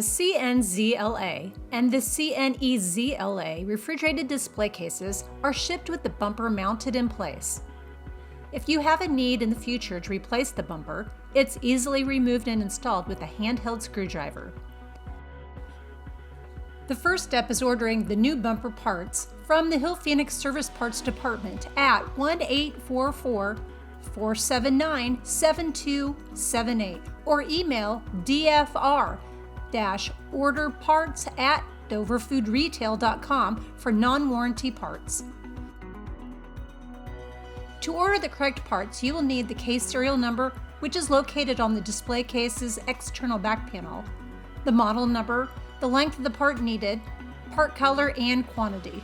The CNZLA and the CNEZLA refrigerated display cases are shipped with the bumper mounted in place. If you have a need in the future to replace the bumper, it's easily removed and installed with a handheld screwdriver. The first step is ordering the new bumper parts from the Hill Phoenix Service Parts Department at 1-844-479-7278 or email dfr-orderparts@doverfoodretail.com for non-warranty parts. To order the correct parts, you will need the case serial number, which is located on the display case's external back panel, the model number, the length of the part needed, part color, and quantity.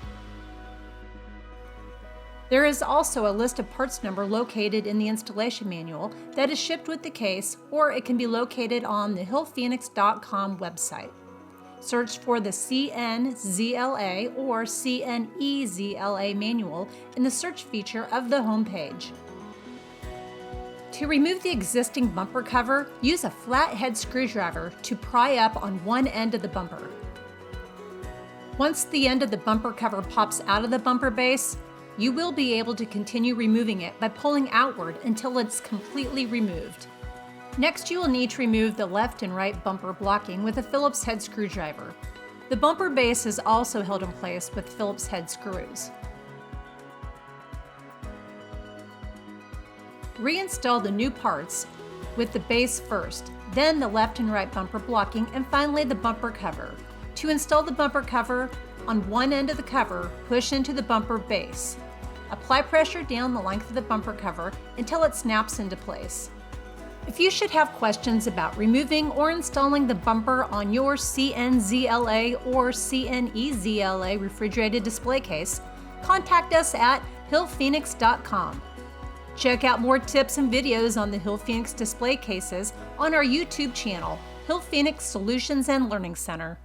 There is also a list of parts number located in the installation manual that is shipped with the case, or it can be located on the hillphoenix.com website. Search for the CNZLA or CNEZLA manual in the search feature of the homepage. To remove the existing bumper cover, use a flathead screwdriver to pry up on one end of the bumper. Once the end of the bumper cover pops out of the bumper base, you will be able to continue removing it by pulling outward until it's completely removed. Next, you will need to remove the left and right bumper blocking with a Phillips head screwdriver. The bumper base is also held in place with Phillips head screws. Reinstall the new parts with the base first, then the left and right bumper blocking, and finally the bumper cover. To install the bumper cover, on one end of the cover, push into the bumper base. Apply pressure down the length of the bumper cover until it snaps into place. If you should have questions about removing or installing the bumper on your CNZLA or CNEZLA refrigerated display case, contact us at hillphoenix.com. Check out more tips and videos on the Hill Phoenix display cases on our YouTube channel, Hill Phoenix Solutions and Learning Center.